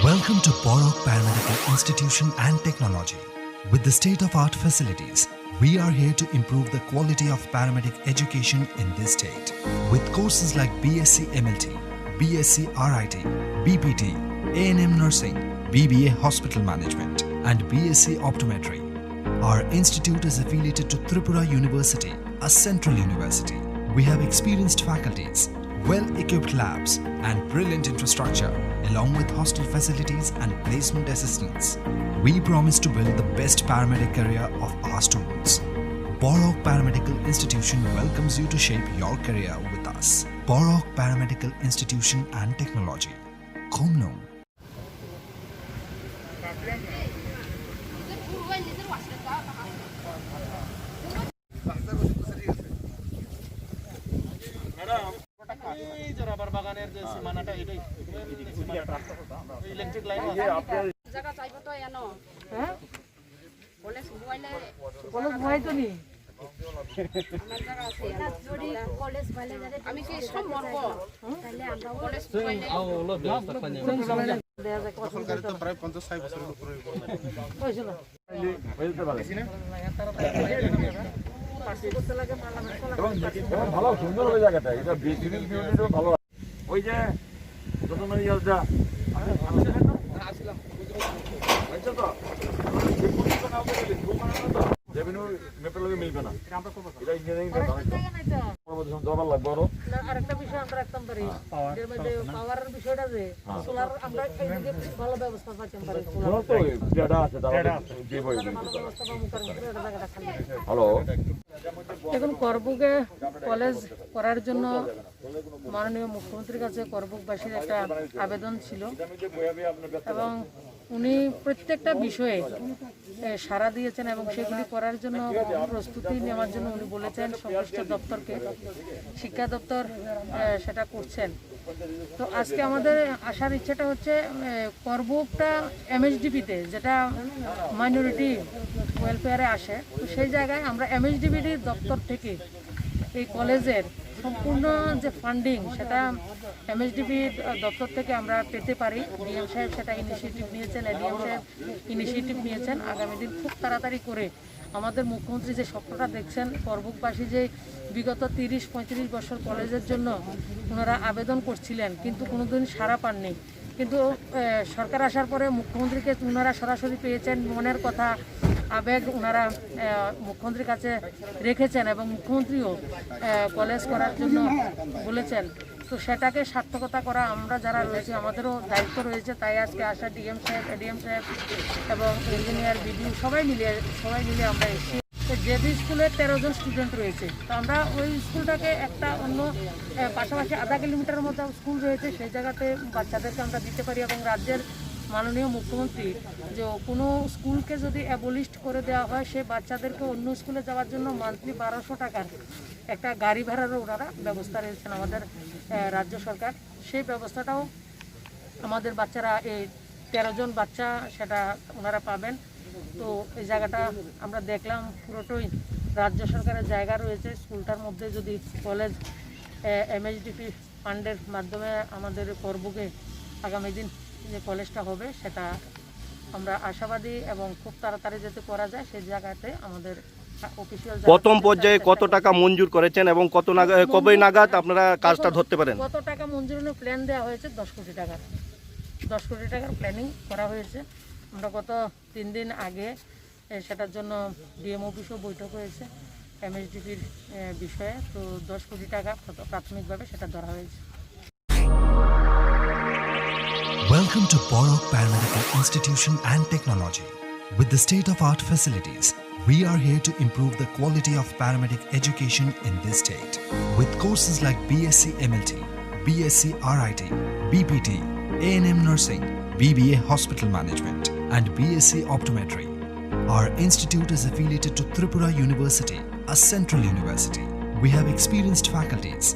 Welcome to Borok Paramedical Institution and Technology. With the state-of-art facilities, we are here to improve the quality of paramedic education in this state. With courses like BSc MLT, BSc RIT, BPT, A&M Nursing, BBA Hospital Management, and BSc Optometry. Our institute is affiliated to Tripura University, a central university. We have experienced faculties, well-equipped labs, and brilliant infrastructure, along with hostel facilities and placement assistance. We promise to build the best paramedic career of our students. Borok Paramedical Institution welcomes you to shape your career with us. Borok Paramedical Institution and Technology. Khomnong. Rubber বাগানের যে সীমানাটা এটাই electric line জায়গা চাইবো তো এনো হ্যাঁ college মোবাইলে college mobile তো নি আমার জায়গা আছে যদি কলেজ মোবাইলে যাবে আমি কি সব মরব তাহলে আমরা কলেজ মোবাইলে ওলো ব্যবস্থা পানি দেয়া যায় সরকার তো প্রায় 50-60 বছরের উপরে কইছে না বলতে পারছি না ভালো সুন্দর ওই জায়গাটা এটা বিসিবি ইউনিটও ভালো ওই যে যতনা ইয়ালটা আসলাম আচ্ছা তো রেভিনিউ মেপের লগে মিলবে না এটা ইঞ্জিনিয়ারিং জমা লাগবে আরেকটা বিষয় আমরা রাখতাম পারি এর মধ্যে পাওয়ারের বিষয়টা যে সোলার আমরা এইদিকে ভালো ব্যবস্থা পাচ্ছি পারি সোলার তো যেটা আছে তারা দিব হ্যালো এখন করবুকে কলেজ করার জন্য মাননীয় মুখ্যমন্ত্রীর কাছে করবুকবাসীর একটা আবেদন ছিল এবং উনি প্রত্যেকটা বিষয়ে সাড়া দিয়েছেন এবং সেগুলি করার জন্য প্রস্তুতি নেওয়ার জন্য উনি বলেছেন সংশ্লিষ্ট দপ্তরকে, শিক্ষা দপ্তর সেটা করছেন। তো আজকে আমাদের আসার ইচ্ছাটা হচ্ছে করবুকটা এমএসডিপিতে যেটা মাইনরিটি ওয়েলফেয়ারে আসে, তো সেই জায়গায় আমরা এমএসডিপির দপ্তর থেকে এই কলেজের সম্পূর্ণ যে ফান্ডিং সেটা এমএসডিপি দপ্তর থেকে আমরা পেতে পারি। ডিএম সাহেব সেটা ইনিশিয়েটিভ নিয়েছেন, এডিএম সাহেব ইনিশিয়েটিভ নিয়েছেন। আগামী দিন খুব তাড়াতাড়ি করে আমাদের মুখ্যমন্ত্রী যে স্বপ্নটা দেখছেন, করবুকবাসী যে বিগত 30-35 বছর কলেজের জন্য ওনারা আবেদন করছিলেন কিন্তু কোনোদিন সাড়া পাননি, কিন্তু সরকার আসার পরে মুখ্যমন্ত্রীকে ওনারা সরাসরি পেয়েছেন, মনের কথা আবেগ ওনারা মুখ্যমন্ত্রীর কাছে রেখেছেন এবং মুখ্যমন্ত্রীও কলেজ করার জন্য বলেছেন। তো সেটাকে সার্থকতা করা আমরা যারা রয়েছে আমাদেরও দায়িত্ব রয়েছে। তাই আজকে আসা ডিএম সাহেব, এডিএম সাহেব এবং ইঞ্জিনিয়ার বিডিও সবাই মিলে আমরা এসেছি। জেবি স্কুলে 13 জন স্টুডেন্ট রয়েছে, তো আমরা ওই স্কুলটাকে একটা অন্য পাশাপাশি আধা কিলোমিটারের মতো স্কুল রয়েছে, সেই জায়গাতে বাচ্চাদেরকে আমরা দিতে পারি এবং রাজ্যের মাননীয় মুখ্যমন্ত্রী যে কোনো স্কুলকে যদি অ্যাবলিস্ট করে দেওয়া হয়, সে বাচ্চাদেরকে অন্য স্কুলে যাওয়ার জন্য মান্থলি 1200 টাকার একটা গাড়ি ভাড়ারও ওনারা ব্যবস্থা রয়েছেন আমাদের রাজ্য সরকার। সেই ব্যবস্থাটাও আমাদের বাচ্চারা এই 13 জন বাচ্চা সেটা ওনারা পাবেন। তো এই জায়গাটা আমরা দেখলাম পুরোটাই রাজ্য সরকারের জায়গা রয়েছে। স্কুলটার মধ্যে যদি কলেজ এমএসডিপি ফান্ডের মাধ্যমে আমাদের করবুকে আগামী দিন যে কলেজটা হবে সেটা আমরা আশাবাদী এবং খুব তাড়াতাড়ি যাতে করা যায় সেই জায়গাতে আমাদের অফিসিয়াল প্রথম পর্যায়ে কত টাকা মঞ্জুর করেছেন এবং কবে নাগাদ আপনারা কাজটা ধরতে পারেন? কত টাকা মঞ্জুরের প্ল্যান দেওয়া হয়েছে 10 কোটি টাকার, 10 কোটি টাকার প্ল্যানিং করা হয়েছে। আমরা গত 3 দিন আগে সেটার জন্য ডিএম অফিসেও বৈঠক হয়েছে এমএসডিপির বিষয়ে। তো 10 কোটি টাকা প্রাথমিকভাবে সেটা ধরা হয়েছে। Welcome to Borok Paramedical Institution and Technology. With the state-of-art facilities, we are here to improve the quality of paramedic education in this state. With courses like BSc MLT, BSc RIT, BPT, A&M Nursing, BBA Hospital Management, and BSc Optometry. Our institute is affiliated to Tripura University, a central university. We have experienced faculties,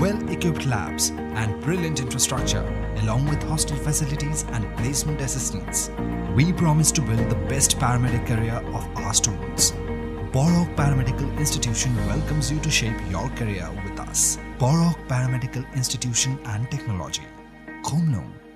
well-equipped labs, and brilliant infrastructure, along with hostel facilities and placement assistance. We promise to build the best paramedic career of our students. Borok Paramedical Institution welcomes you to shape your career with us. Borok Paramedical Institution and Technology. Khomnong.